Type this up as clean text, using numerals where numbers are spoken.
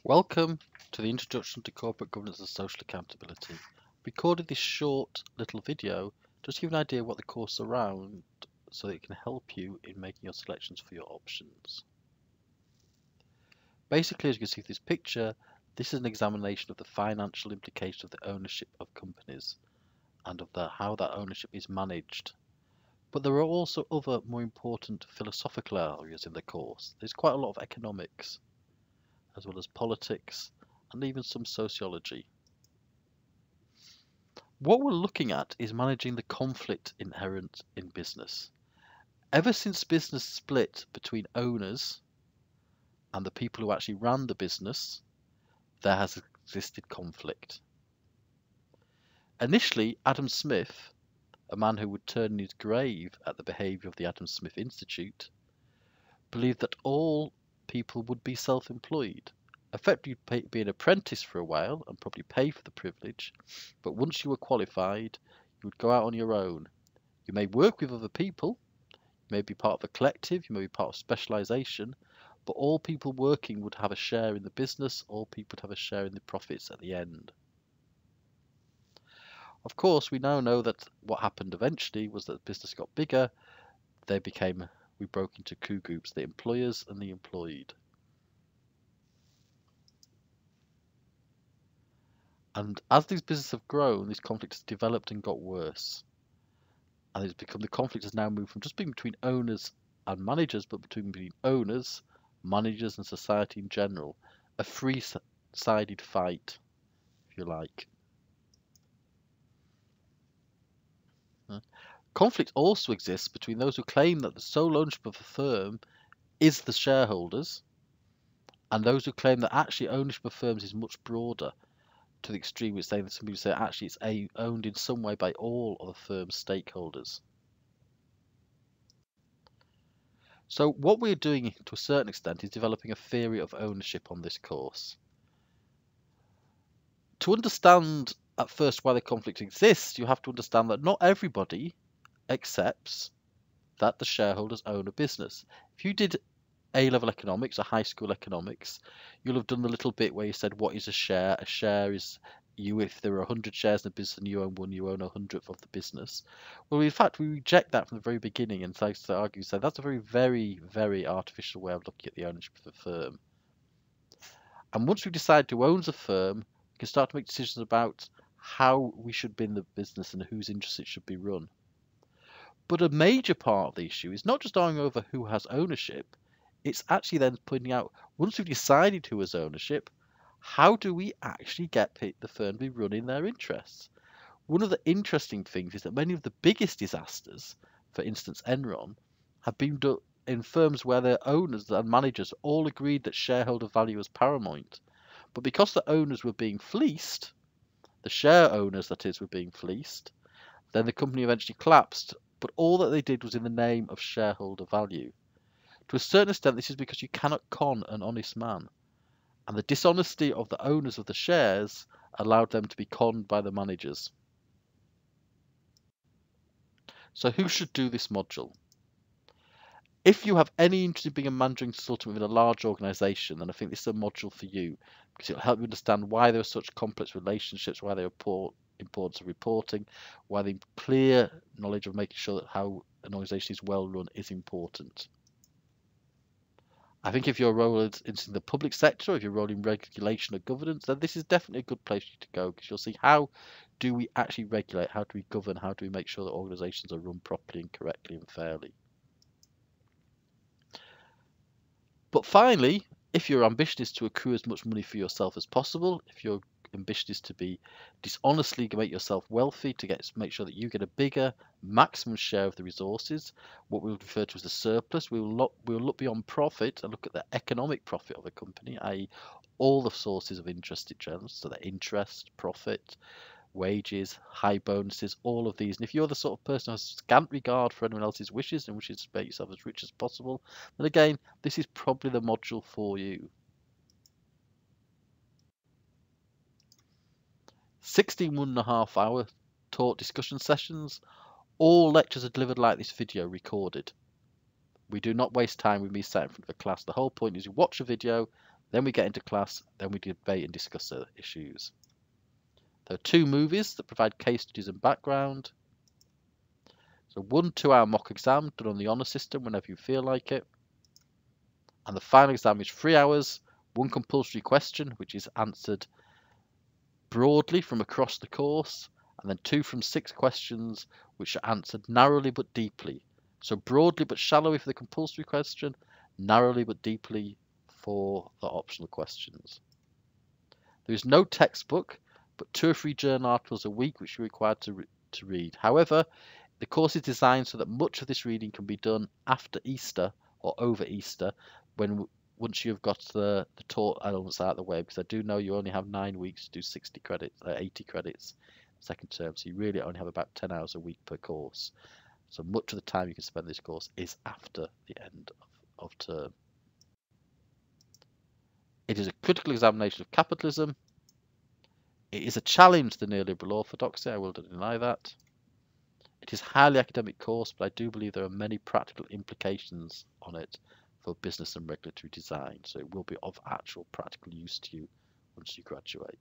Welcome to the Introduction to Corporate Governance and Social Accountability. Recorded this short little video just to give an idea what the course is around so that it can help you in making your selections for your options. Basically, as you can see from this picture, this is an examination of the financial implications of the ownership of companies and of how that ownership is managed. But there are also other more important philosophical areas in the course. There's quite a lot of economics, as well as politics, and even some sociology. What we're looking at is managing the conflict inherent in business. Ever since business split between owners and the people who actually ran the business, there has existed conflict. Initially, Adam Smith, a man who would turn in his grave at the behaviour of the Adam Smith Institute, believed that all people would be self-employed. Effectively be an apprentice for a while and probably pay for the privilege, but once you were qualified, you would go out on your own. You may work with other people, you may be part of a collective, you may be part of specialisation, but all people working would have a share in the business, all people would have a share in the profits at the end. Of course, we now know that what happened eventually was that the business got bigger, we broke into two groups, the employers and the employed. And as these businesses have grown, these conflicts have developed and got worse. And the conflict has now moved from just being between owners and managers, but between owners, managers, and society in general. A three-sided fight, if you like. Conflict also exists between those who claim that the sole ownership of a firm is the shareholders, and those who claim that actually ownership of firms is much broader, to the extreme which some people say actually it's owned in some way by all of the firm's stakeholders. So what we're doing to a certain extent is developing a theory of ownership on this course. To understand at first why the conflict exists, you have to understand that not everybody accepts that the shareholders own a business. If you did A-level economics or high school economics, you'll have done the little bit where you said, what is a share? A share is if there are 100 shares in a business and you own one, you own 100th of the business. Well, in fact, we reject that from the very beginning and try to argue, so that's a very, very, very artificial way of looking at the ownership of a firm. And once we decide who owns a firm, we can start to make decisions about how we should be in the business and whose interests it should be run. But a major part of the issue is not just arguing over who has ownership, it's actually then pointing out, once we've decided who has ownership, how do we actually get the firm to be run in their interests? One of the interesting things is that many of the biggest disasters, for instance Enron, have been done in firms where their owners and managers all agreed that shareholder value was paramount. But because the owners were being fleeced, the share owners that is were being fleeced, then the company eventually collapsed, but all that they did was in the name of shareholder value. To a certain extent, this is because you cannot con an honest man, and the dishonesty of the owners of the shares allowed them to be conned by the managers. So who should do this module? If you have any interest in being a managing consultant within a large organisation, then I think this is a module for you, because it'll help you understand why there are such complex relationships, why they are importance of reporting, why the clear knowledge of making sure that how an organisation is well run is important. I think if your role is in the public sector, or if your role in regulation or governance, then this is definitely a good place for you to go, because you'll see how do we actually regulate, how do we govern, how do we make sure that organisations are run properly and correctly and fairly. But finally, if your ambition is to accrue as much money for yourself as possible, if your ambition is to be dishonestly make yourself wealthy, to make sure that you get a bigger maximum share of the resources, what we would refer to as the surplus, we will look beyond profit and look at the economic profit of a company, i.e. all the sources of interest it generates, so the interest, profit, wages, high bonuses, all of these. And if you're the sort of person who has scant regard for anyone else's wishes and wishes to make yourself as rich as possible, then again, this is probably the module for you. 16 1.5 hour taught discussion sessions. All lectures are delivered like this video, recorded. We do not waste time with me sat in front of a class. The whole point is you watch a video, Then we get into class, then we debate and discuss the issues. There are 2 movies that provide case studies and background. So 1 2-hour mock exam done on the honour system whenever you feel like it. And the final exam is 3 hours, 1 compulsory question, which is answered broadly from across the course, and then 2 from 6 questions, which are answered narrowly but deeply. So broadly but shallowly for the compulsory question, narrowly but deeply for the optional questions. There is no textbook, but 2 or 3 journal articles a week which you're required to read. However, the course is designed so that much of this reading can be done after Easter or over Easter, once you've got the taught elements out of the way, because I do know you only have 9 weeks to do 60 credits, 80 credits second term, so you really only have about 10 hours a week per course. So much of the time you can spend this course is after the end of term. It is a critical examination of capitalism. It is a challenge to the neoliberal orthodoxy, I will not deny that. It is a highly academic course, but I do believe there are many practical implications on it for business and regulatory design, so it will be of actual practical use to you once you graduate.